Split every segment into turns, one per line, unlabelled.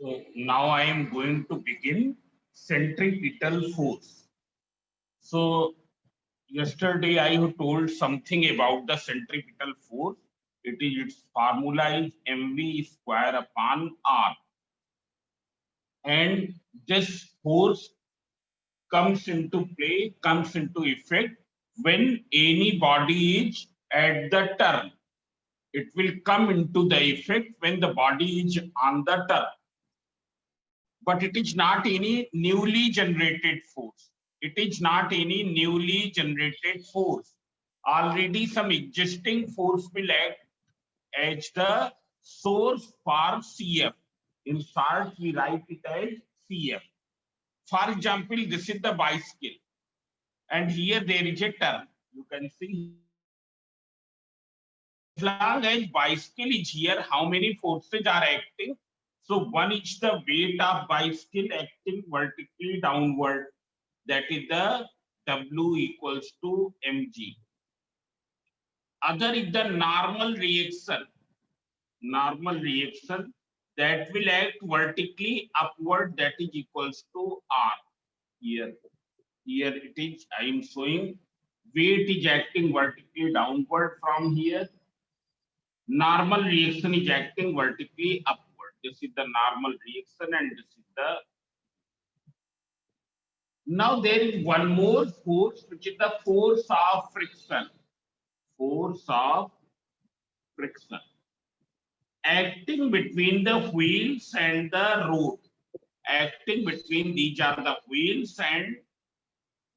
So now I am going to begin centripetal force. So yesterday I have told something about the centripetal force. Its formula is mv square upon r, and this force comes into effect when any body is at the turn. It will come into the effect when the body is on the turn. But it is not any newly generated force. It is not any newly generated force. Already some existing force will act as the source for CF. In short, we write it as CF. For example, this is the bicycle, and here there is a turn. You can see as long as bicycle is here, how many forces are acting? So one is the weight of bicycle acting vertically downward. That is the W equals to mg. Other is the normal reaction. Normal reaction that will act vertically upward. That is equals to R. Here it is. I am showing weight is acting vertically downward from here. Normal reaction is acting vertically upward. This is the normal reaction, and this is the. Now there is one more force, which is the force of friction. Force of friction acting between the wheels and the road. Acting between these are the wheels and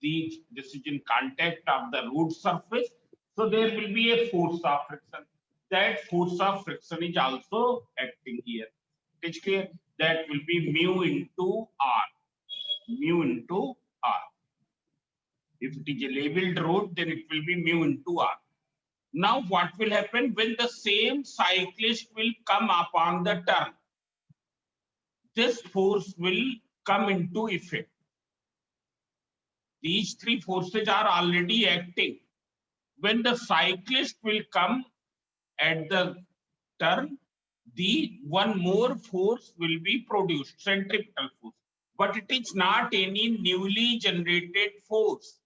these. This is in contact of the road surface. So there will be a force of friction. That force of friction is also acting here. It is clear. That will be mu into R. Mu into R. If it is a labeled road, then it will be mu into R. Now what will happen when the same cyclist will come upon the turn? This force will come into effect. These three forces are already acting. When the cyclist will come at the turn, the one more force will be produced, centripetal force. But it is not any newly generated force.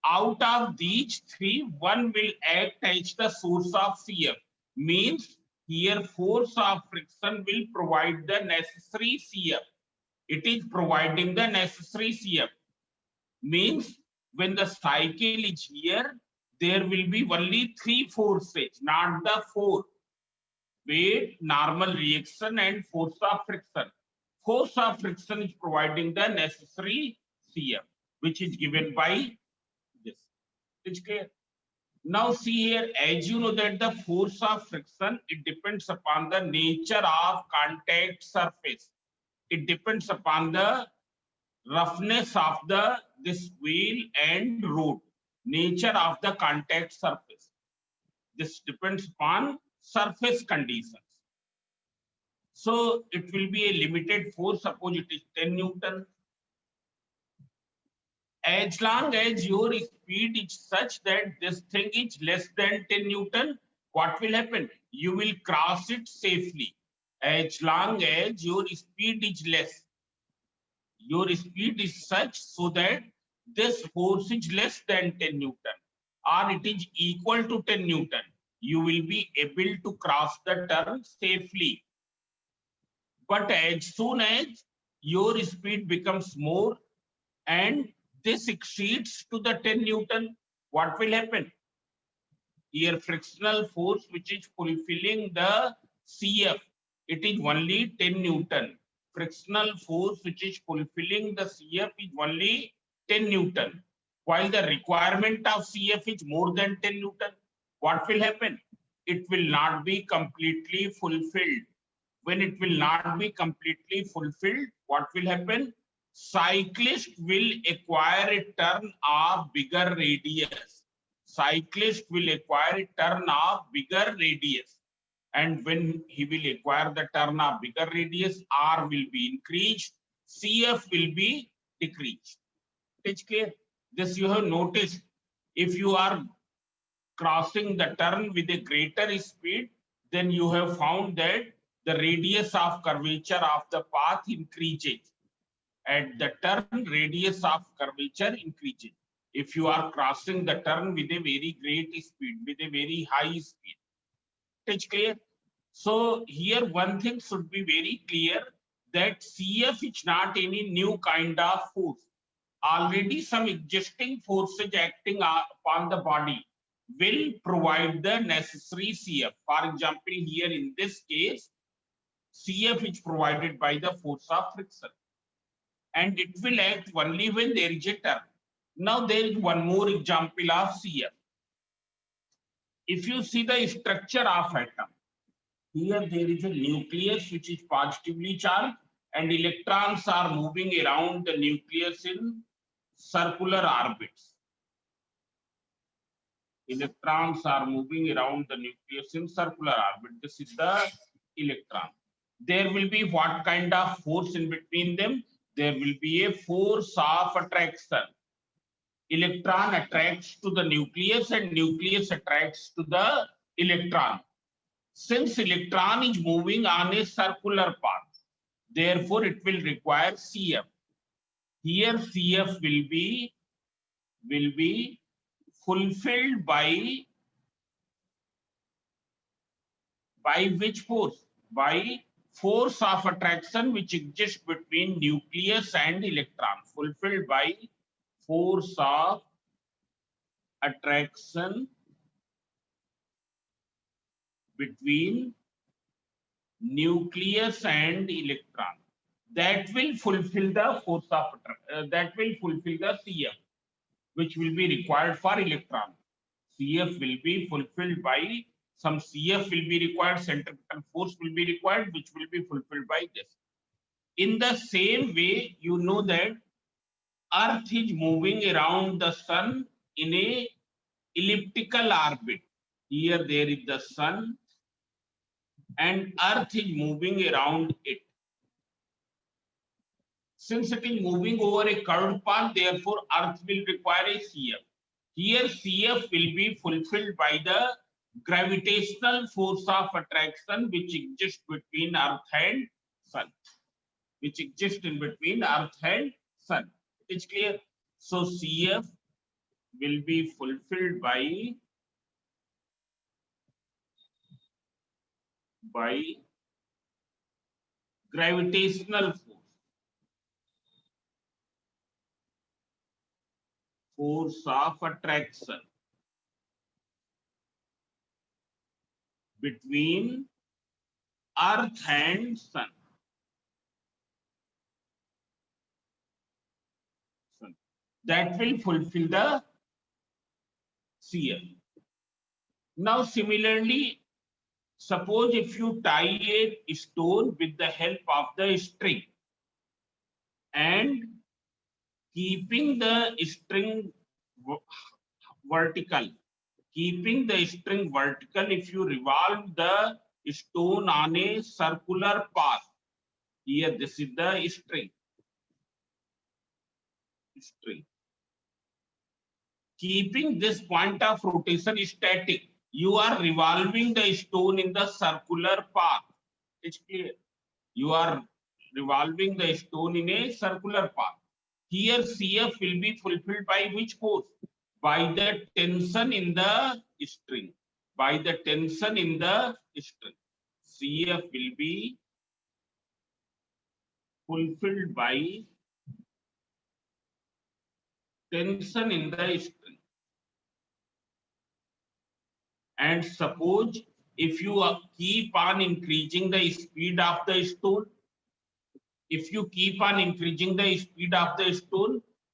Out of these three, one will act as the source of CF. Means here force of friction will provide the necessary CF. It is providing the necessary CF. Means when the cycle is here, there will be only three forces, not the four. Weight, normal reaction, and force of friction. Force of friction is providing the necessary CF, which is given by this. It's clear. Now see here, as you know that the force of friction, it depends upon the nature of contact surface. It depends upon the roughness of the this wheel and road, nature of the contact surface. This depends upon surface conditions. So it will be a limited force. Suppose it is 10 Newton. As long as your speed is such that this thing is less than 10 Newton, what will happen? You will cross it safely. As long as your speed is less, your speed is such so that this force is less than 10 Newton or it is equal to 10 Newton, you will be able to cross the turn safely. But as soon as your speed becomes more and this exceeds to the 10 Newton, what will happen? Here frictional force which is fulfilling the CF, it is only 10 Newton. Frictional force which is fulfilling the CF is only 10 Newton. While the requirement of CF is more than 10 Newton, what will happen? It will not be completely fulfilled. When it will not be completely fulfilled, what will happen? Cyclist will acquire a turn of bigger radius. Cyclist will acquire a turn of bigger radius. And when he will acquire the turn of bigger radius, R will be increased, CF will be decreased. It's clear. This you have noticed. If you are crossing the turn with a greater speed, then you have found that the radius of curvature of the path increases. At the turn, radius of curvature increases. If you are crossing the turn with a very great speed, with a very high speed. It's clear? So here one thing should be very clear, that CF is not any new kind of force. Already some existing forces acting upon the body will provide the necessary CF. For example, here in this case, CF is provided by the force of friction, and it will act only when there is a turn. Now there is one more example of CF. If you see the structure of atom, here there is a nucleus which is positively charged, and electrons are moving around the nucleus in circular orbits. Electrons are moving around the nucleus in circular orbit. This is the electron. There will be what kind of force in between them? There will be a force of attraction. Electron attracts to the nucleus and nucleus attracts to the electron. Since electron is moving on a circular path, therefore it will require CF. Here CF will be fulfilled by which force? By force of attraction which exists between nucleus and electron. Fulfilled by force of attraction between nucleus and electron. That will fulfill the force of that will fulfill the CF, which will be required for electron. CF will be fulfilled by some CF will be required, centripetal force will be required, which will be fulfilled by this. In the same way, you know that Earth is moving around the sun in a elliptical orbit. Here there is the sun, and Earth is moving around it. Since it is moving over a curved path, therefore Earth will require a CF. Here CF will be fulfilled by the gravitational force of attraction which exists between Earth and sun. Which exists in between Earth and sun. It's clear? So CF will be fulfilled by gravitational force of attraction between Earth and sun. That will fulfill the CF. Now similarly, suppose if you tie a stone with the help of the string and keeping the string vertical, if you revolve the stone on a circular path, here this is the string. Keeping this point of rotation static, you are revolving the stone in the circular path. It's clear. You are revolving the stone in a circular path. Here CF will be fulfilled by which force? By the tension in the string. By the tension in the string. CF will be fulfilled by tension in the string. And suppose if you keep on increasing the speed of the stone,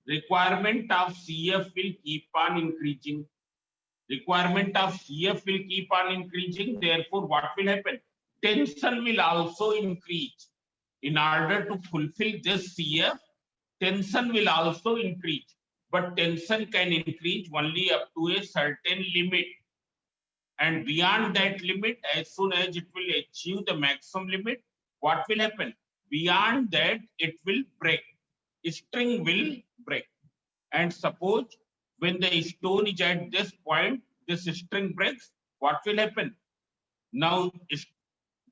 requirement of CF will keep on increasing. Therefore, what will happen? Tension will also increase. In order to fulfill this CF, tension will also increase. But tension can increase only up to a certain limit. And beyond that limit, as soon as it will achieve the maximum limit, what will happen? Beyond that, it will break. String will break. And suppose when the stone is at this point, this string breaks, what will happen? Now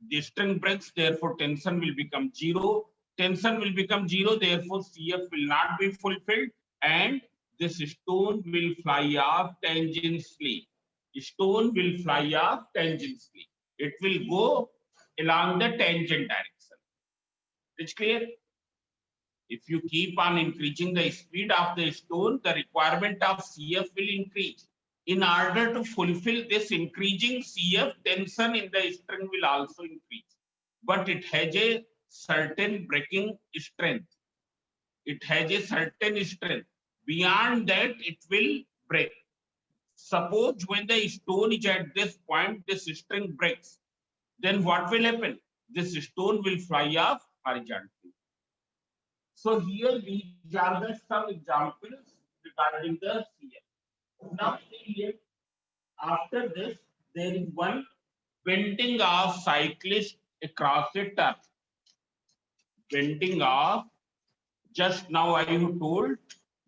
the string breaks, therefore tension will become zero. Tension will become zero, therefore CF will not be fulfilled, and this stone will fly off tangentially. Stone will fly off tangentially. It will go along the tangent direction. It's clear? If you keep on increasing the speed of the stone, the requirement of CF will increase. In order to fulfill this increasing CF, tension in the string will also increase. But it has a certain breaking strength. It has a certain strength. Beyond that, it will break. Suppose when the stone is at this point, this string breaks. Then what will happen? This stone will fly off horizontally. So here these are the some examples regarding the CF. Now here, after this, there is one bending of cyclist across a turn. Bending of, just now I have told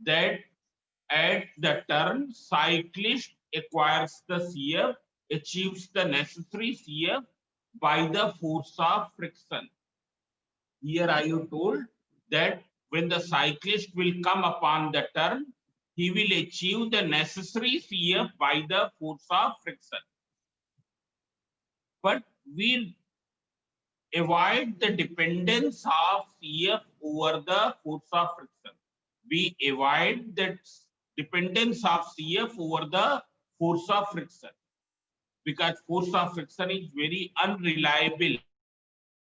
that at the turn, cyclist acquires the CF, achieves the necessary CF by the force of friction. Here I have told that when the cyclist will come upon the turn, he will achieve the necessary CF by the force of friction. But we avoid the dependence of CF over the force of friction. We avoid that dependence of CF over the force of friction, because force of friction is very unreliable.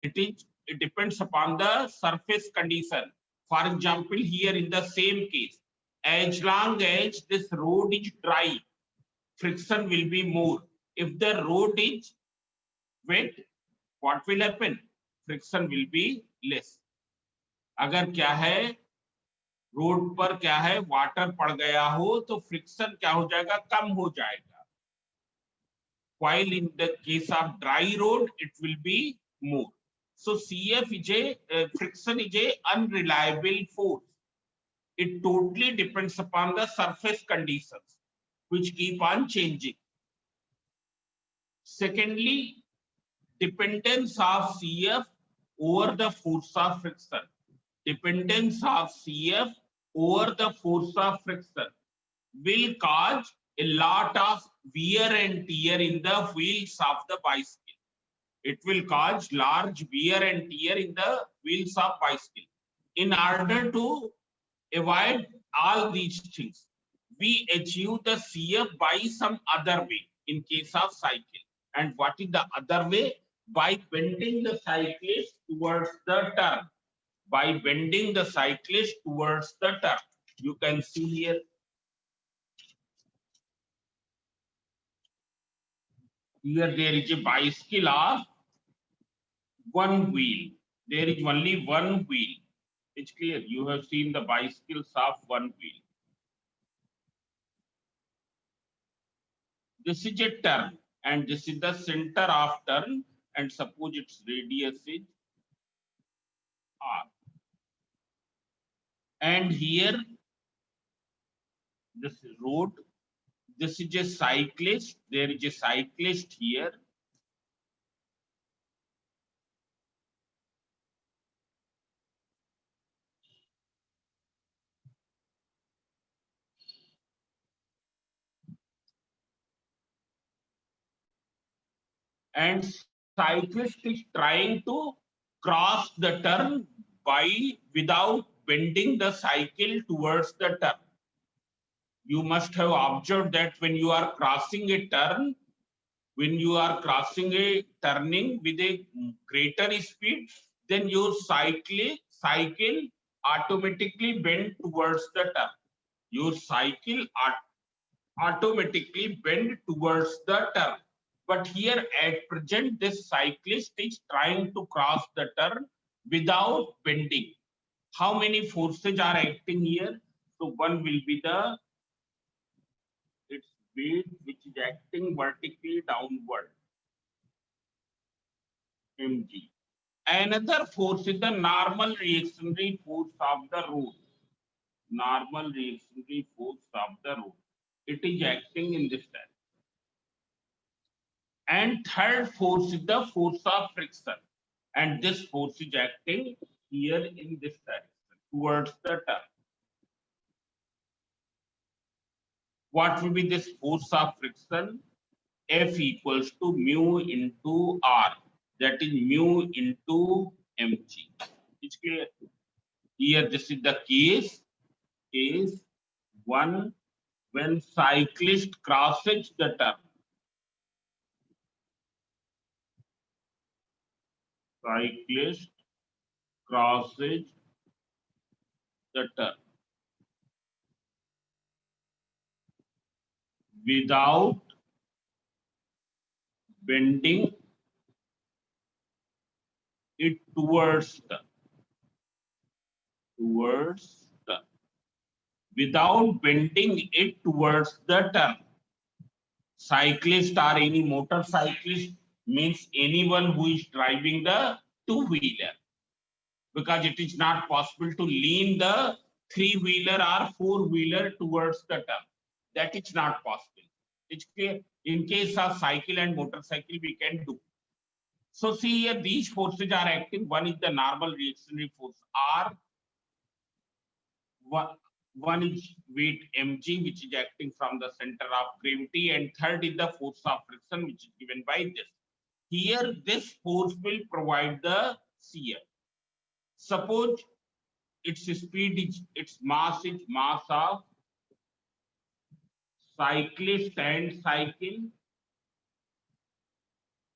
It depends upon the surface condition. For example, here in the same case, as long as this road is dry, friction will be more. If the road is wet, what will happen? Friction will be less. अगर क्या है, road पर क्या है, water पड़ गया हो तो फ्रिक्शन क्या हो जाएगा? कम हो जाएगा. While in the case of dry road, it will be more. So CF is friction is a unreliable force. It totally depends upon the surface conditions, which keep on changing. Secondly, dependence of CF over the force of friction. Dependence of CF over the force of friction will cause a lot of wear and tear in the wheels of the bicycle. It will cause large wear and tear in the wheels of bicycle. In order to avoid all these things, we achieve the CF by some other way in case of cycle. And what is the other way? By bending the cyclist towards the turn. By bending the cyclist towards the turn. You can see here. Here there is a bicycle of one wheel. There is only one wheel. It's clear. You have seen the bicycles of one wheel. This is a turn, and this is the center of turn, and suppose its radius is R. And here, this is road. This is a cyclist. There is a cyclist here. And cyclist is trying to cross the turn by without bending the cycle towards the turn. You must have observed that when you are crossing a turn, when you are crossing a turning with a greater speed, then your cycle automatically bend towards the turn. Your cycle automatically bend towards the turn. But here at present, this cyclist is trying to cross the turn without bending. How many forces are acting here? So one will be the its weight which is acting vertically downward, mg. Another force is the normal reactionary force of the road. Normal reactionary force of the road. It is acting in this direction. And third force is the force of friction. And this force is acting here in this direction towards the turn. What will be this force of friction? F equals to mu into R. That is mu into mg. It's clear. Here, this is the case one when cyclist crosses the turn. Cyclist crosses the turn without bending it towards the without bending it towards the turn. Cyclist or any motorcyclist means anyone who is driving the two-wheeler, because it is not possible to lean the three-wheeler or four-wheeler towards the turn. That is not possible. It's clear. In case of cycle and motorcycle, we can do. So see here, these forces are acting. One is the normal reactionary force R. One is weight mg, which is acting from the center of gravity, and third is the force of friction, which is given by this. Here, this force will provide the shear. Suppose its speed is, its mass is mass of cyclist and cycle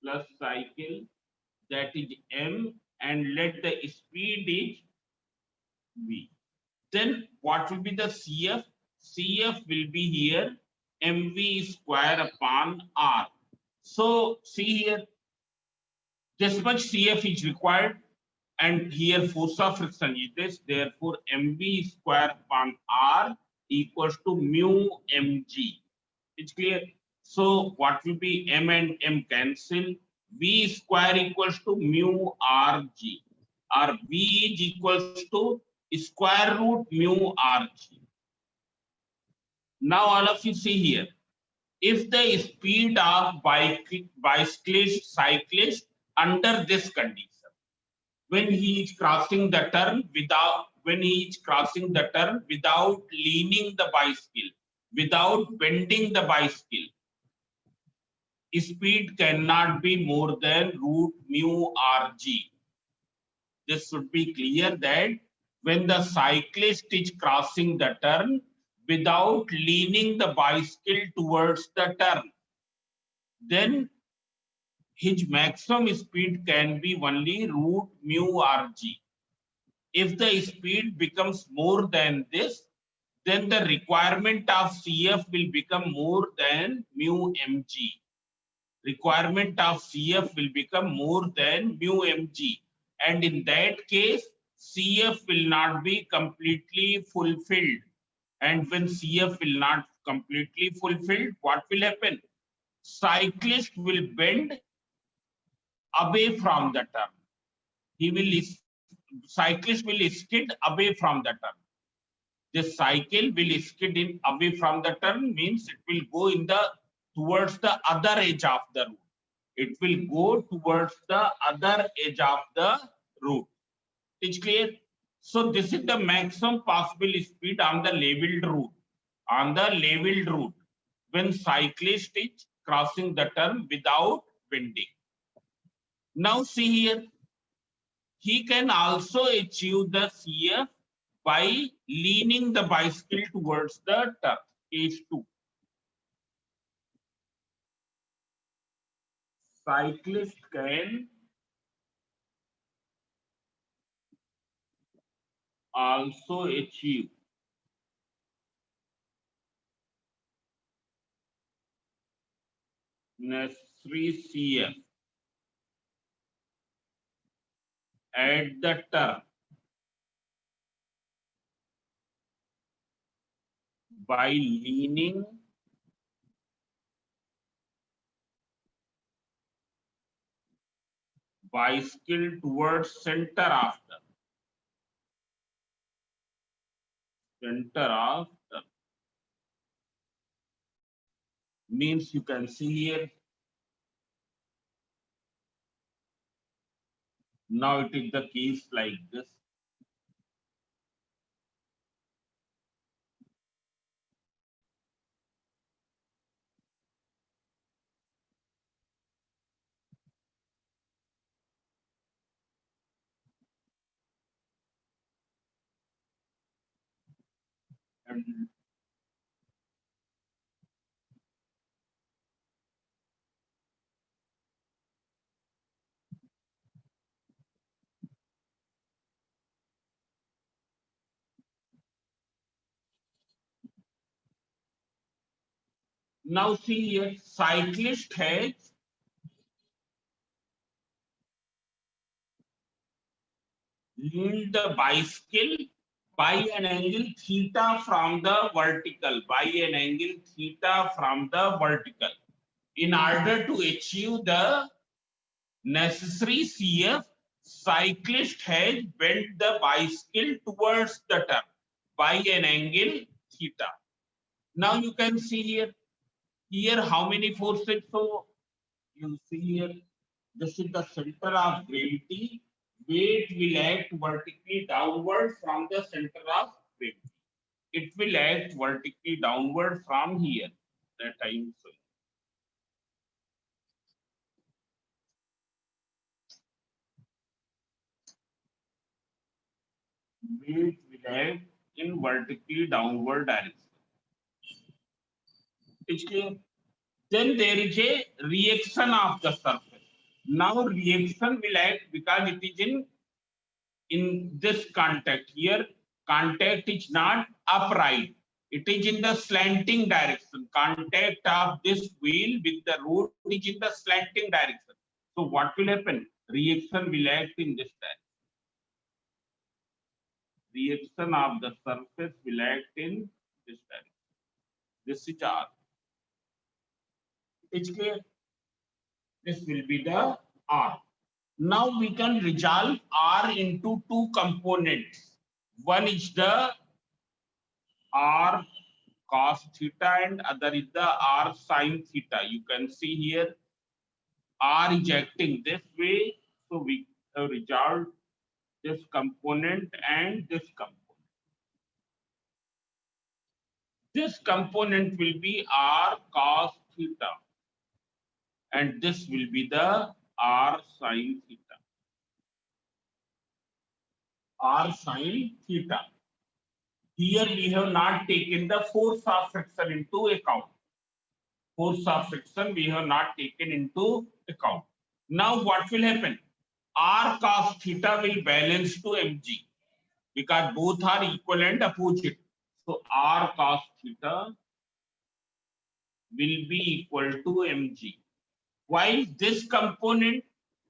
plus cycle, that is m, and let the speed is v. Then what will be the CF? CF will be here mv square upon r. So see here, this much CF is required, and here force of friction is this. Therefore, mv square upon r equals to mu mg. It's clear. So what will be m and m cancel? V square equals to mu rg, or V is equals to square root mu rg. Now all of you see here, if the speed of bicyclist cyclist under this condition, when he is crossing the turn without leaning the bicycle, without bending the bicycle, speed cannot be more than root mu rg. This should be clear that when the cyclist is crossing the turn without leaning the bicycle towards the turn, then his maximum speed can be only root mu rg. If the speed becomes more than this, then the requirement of CF will become more than mu mg. Requirement of CF will become more than mu mg. And in that case, CF will not be completely fulfilled. And when CF will not completely fulfilled, what will happen? Cyclist will bend away from the turn. Cyclist will skid away from the turn. This cycle will skid in away from the turn, means it will go in the towards the other edge of the route. It will go towards the other edge of the route. It's clear. So this is the maximum possible speed on the leveled route. On the leveled route, when cyclist is crossing the turn without bending. Now see here, he can also achieve the CF by leaning the bicycle towards the turn. Case 2. Cyclist can also achieve necessary CF at the turn by leaning bicycle towards center of turn. Means you can see here, Now it is the case like this. And now see here, cyclist has leaned the bicycle by an angle theta from the vertical, by an angle theta from the vertical. In order to achieve the necessary CF, cyclist has bent the bicycle towards the turn by an angle theta. Now you can see here how many forces. So you see here, this is the center of gravity. Weight will act vertically downward from the center of gravity. It will act vertically downward from here. That I am saying. Weight will act in vertically downward direction. It's clear? Then there is a reaction of the surface. Now reaction will act because it is in this contact. Here contact is not upright, it is in the slanting direction. Contact of this wheel with the road is in the slanting direction. So what will happen? Reaction will act in this direction. Reaction of the surface will act in this direction. This is R. It's clear? This will be the R. Now we can resolve R into two components. One is the R cos theta and other is the R sin theta. You can see here R is acting this way. So we have resolved this component and this component. This component will be R cos theta and this will be the R sin theta. R sin theta. Here we have not taken the force of friction into account. Force of friction we have not taken into account. Now what will happen? R cos theta will balance to mg because both are equal and opposite. So R cos theta will be equal to mg. While this component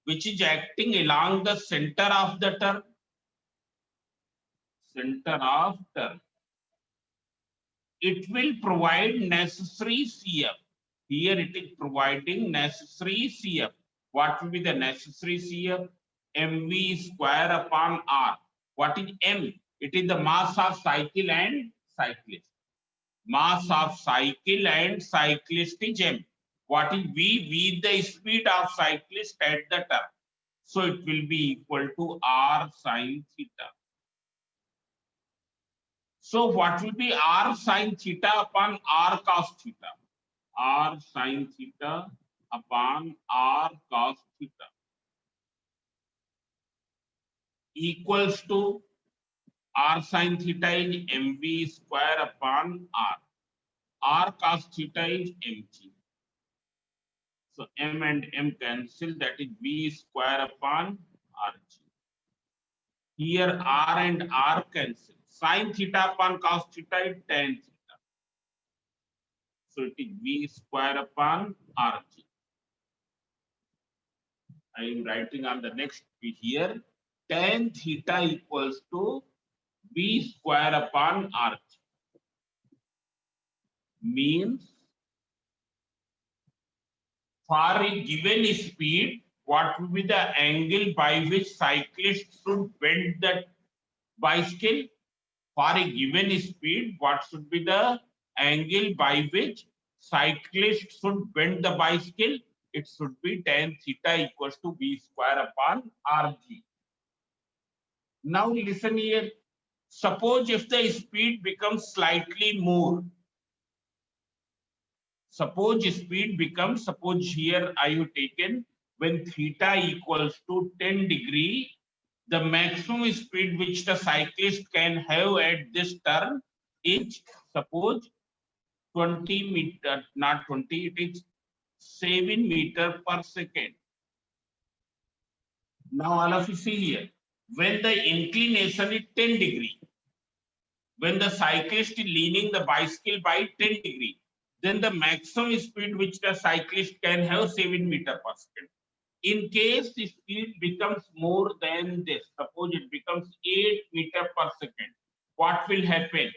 which is acting along the center of the turn, it will provide necessary CF. Here it is providing necessary CF. What will be the necessary CF? mv square upon r. What is m? It is the mass of cycle and cyclist. Mass of cycle and cyclist is m. What is v? V is the speed of cyclist at the turn. So it will be equal to r sin theta. So what will be r sin theta upon r cos theta? R sin theta upon r cos theta equals to r sin theta is mv square upon r. R cos theta is mg. So m and m cancel, that is v square upon rg. Here r and r cancel. Sin theta upon cos theta is tan theta. So it is v square upon rg. I am writing on the next page here. Tan theta equals to v square upon rg. Means for a given speed, what will be the angle by which cyclist should bend the bicycle? For a given speed, what should be the angle by which cyclist should bend the bicycle? It should be tan theta equals to v square upon rg. Now listen here. Suppose if the speed becomes slightly more. Suppose speed becomes, suppose here I have taken when theta equals to 10 degree, the maximum speed which the cyclist can have at this turn is suppose 20 meter, not 20, it is 7 meter per second. Now all of you see here, when the inclination is 10 degree, when the cyclist is leaning the bicycle by 10 degree, then the maximum speed which the cyclist can have 7 meter per second. In case the speed becomes more than this, suppose it becomes 8 meter per second, what will happen?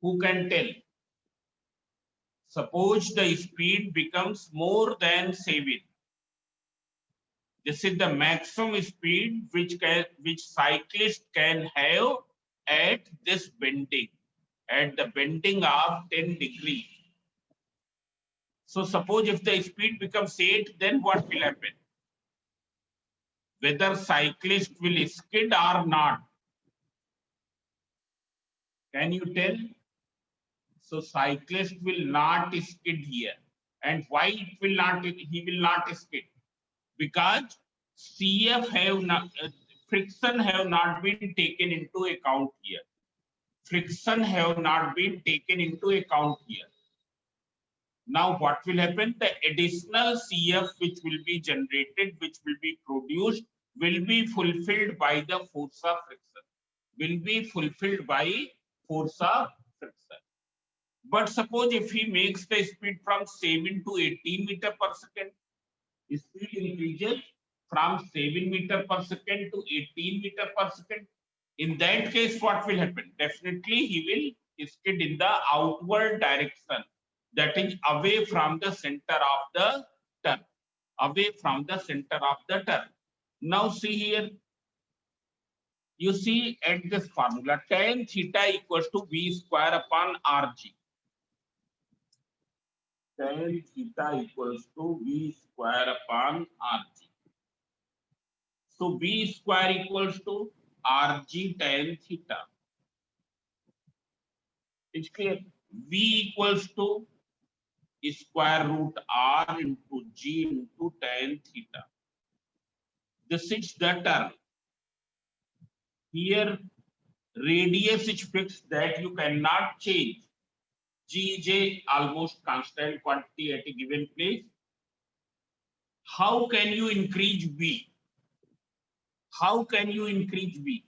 Who can tell? Suppose the speed becomes more than 7. This is the maximum speed which cyclist can have at this bending, at the bending of 10 degree. So suppose if the speed becomes 8, then what will happen? Whether cyclist will skid or not. Can you tell? So cyclist will not skid here. And why it will not, he will not skid? Because CF have not, friction have not been taken into account here. Friction have not been taken into account here. Now what will happen? The additional CF which will be generated, which will be produced, will be fulfilled by the force of friction. Will be fulfilled by force of friction. But suppose if he makes the speed from 7 to 18 meter per second, speed increases from 7 meter per second to 18 meter per second. In that case, what will happen? Definitely, he will skid in the outward direction, that is away from the center of the turn. Away from the center of the turn. Now, see here. You see at this formula, tan theta equals to V square upon RG. Tan theta equals to V square upon RG. So V square equals to RG tan theta. It's clear. V equals to square root R into G into tan theta. This is the term. Here radius is fixed that you cannot change. Gj almost constant quantity at a given place. How can you increase V? How can you increase V?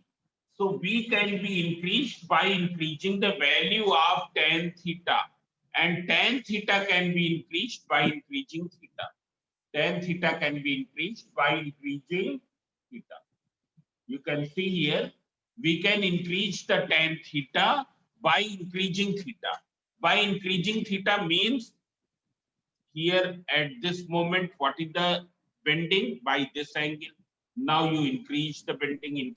So V can be increased by increasing the value of tan theta, and tan theta can be increased by increasing theta. Tan theta can be increased by increasing theta. You can see here, we can increase the tan theta by increasing theta. By increasing theta means here at this moment, what is the bending by this angle? Now you increase the bending,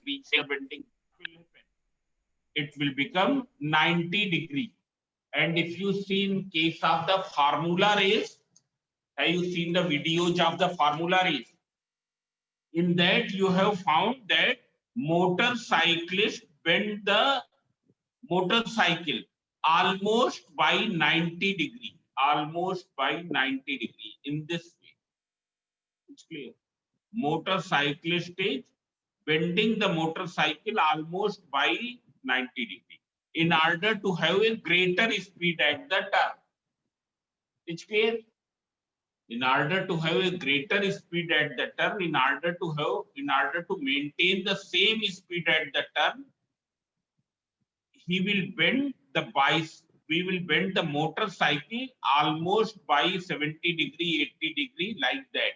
it will become 90 degree. And if you see in case of the formula race, have you seen the videos of the formula race? In that you have found that motorcyclist bend the motorcycle almost by 90 degree, almost by 90 degree in this way. It's clear. Motorcyclist is bending the motorcycle almost by 90 degree in order to have a greater speed at the turn. It's clear. In order to have a greater speed at the turn, in order to maintain the same speed at the turn, he will bend the bicycle. We will bend the motorcycle almost by 70 degree, 80 degree like that,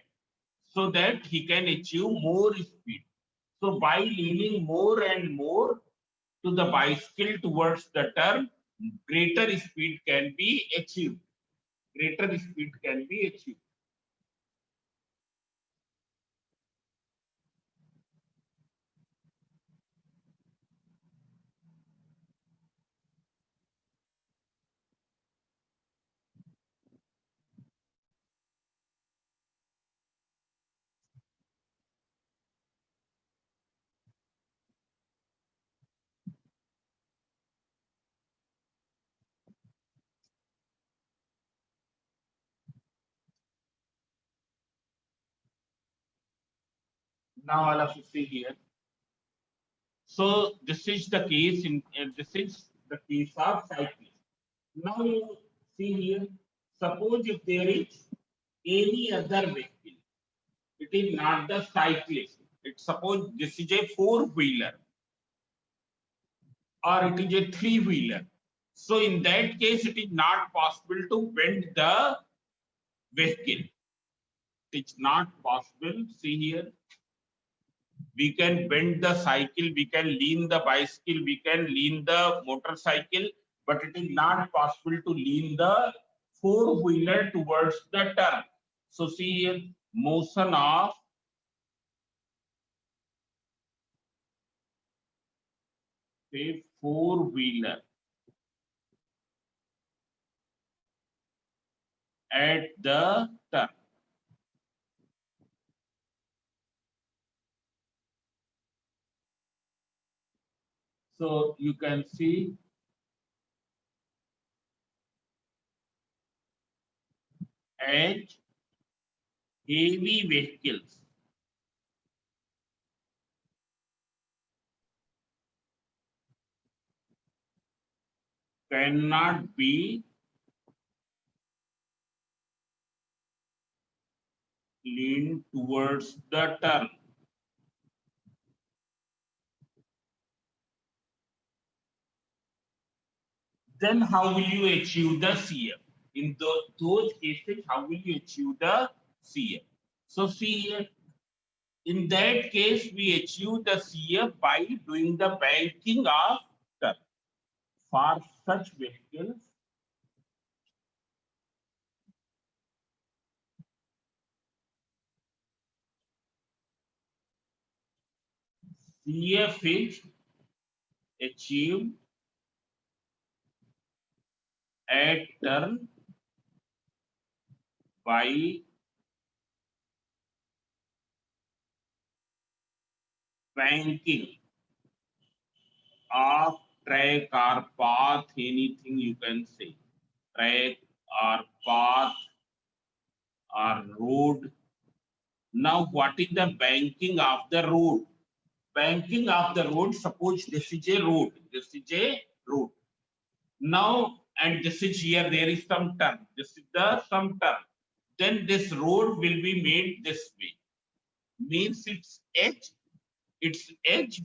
so that he can achieve more speed. So by leaning more and more to the bicycle towards the turn, greater speed can be achieved. Greater speed can be achieved. Now all of you see here. So this is the case in this is the case of cyclist. Now you see here. Suppose if there is any other vehicle, it is not the cyclist. It suppose this is a four-wheeler or it is a three-wheeler. So in that case, it is not possible to bend the vehicle. It's not possible. See here, we can bend the cycle, we can lean the bicycle, we can lean the motorcycle, but it is not possible to lean the four-wheeler towards the turn. So see here, motion of a four-wheeler at the turn. So you can see as heavy vehicles cannot be leaned towards the turn. Then how will you achieve the CF? In those cases, how will you achieve the CF? So see here, in that case, we achieve the CF by doing the banking of turn. For such vehicles, CF is achieved at turn by banking of track or path, anything you can say, track or path or road. Now, what is the banking of the road? Banking of the road, suppose this is a road, this is a road. Now, and this is here, there is some turn, this is the some turn. Then this road will be made this way. Means its edge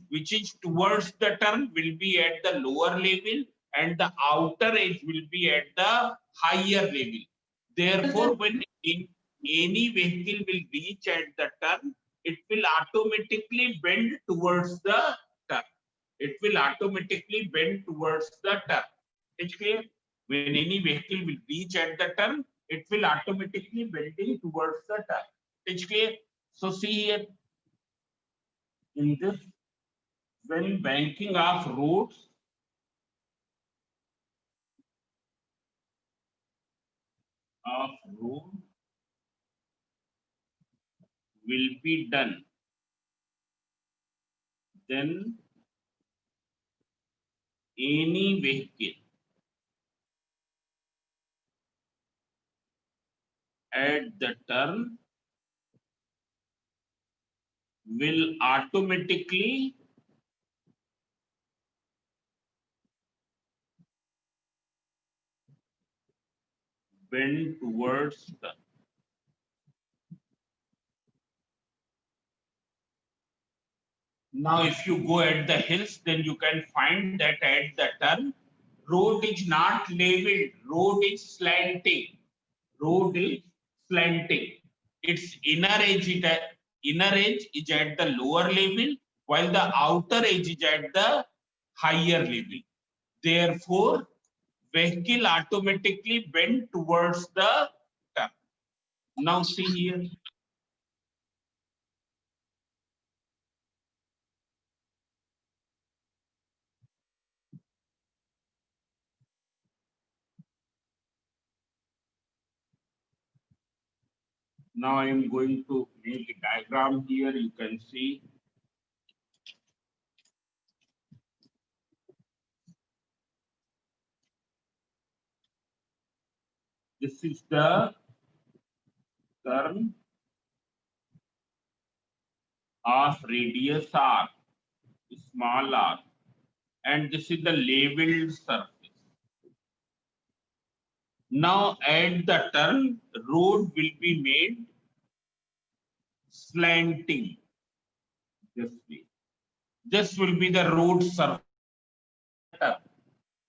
which is towards the turn will be at the lower level and the outer edge will be at the higher level. Therefore, when any vehicle will reach at the turn, it will automatically bend towards the turn. It will automatically bend towards the turn. It's clear? When any vehicle will reach at the turn, it will automatically bending towards the turn. It's clear? So see here, in this, when banking of roads of road will be done, then any vehicle at the turn will automatically bend towards the. Now, if you go at the hills, then you can find that at the turn, road is not leveled, road is slanting. Road is slanting. Its inner edge is at the lower level, while the outer edge is at the higher level. Therefore, vehicle automatically bend towards the turn. Now see here. Now I am going to make a diagram here. You can see. This is the turn of radius r, small r, and this is the leveled surface. Now at the turn, road will be made slanting this way. This will be the road surface.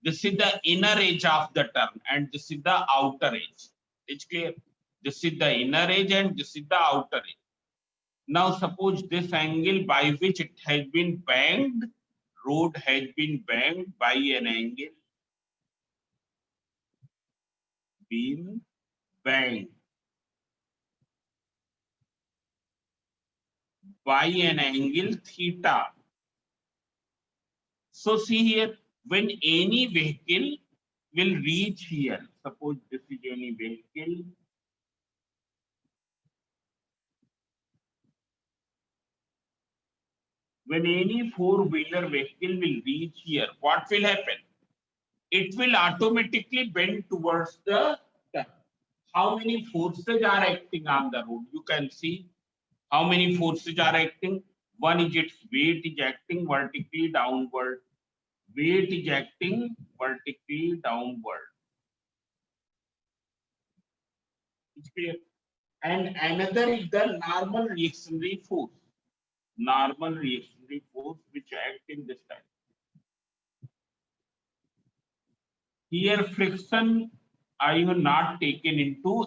This is the inner edge of the turn, and this is the outer edge. It's clear. This is the inner edge, and this is the outer edge. Now suppose this angle by which it has been banged, road has been banged by an angle, been banged by an angle theta. So see here, when any vehicle will reach here, suppose this is any vehicle, when any four-wheeler vehicle will reach here, what will happen? It will automatically bend towards the turn. How many forces are acting on the road? You can see how many forces are acting. One is its weight is acting vertically downward. Weight is acting vertically downward. It's clear. And another is the normal reactionary force. Normal reactionary force which act in this time. Here friction I have not taken into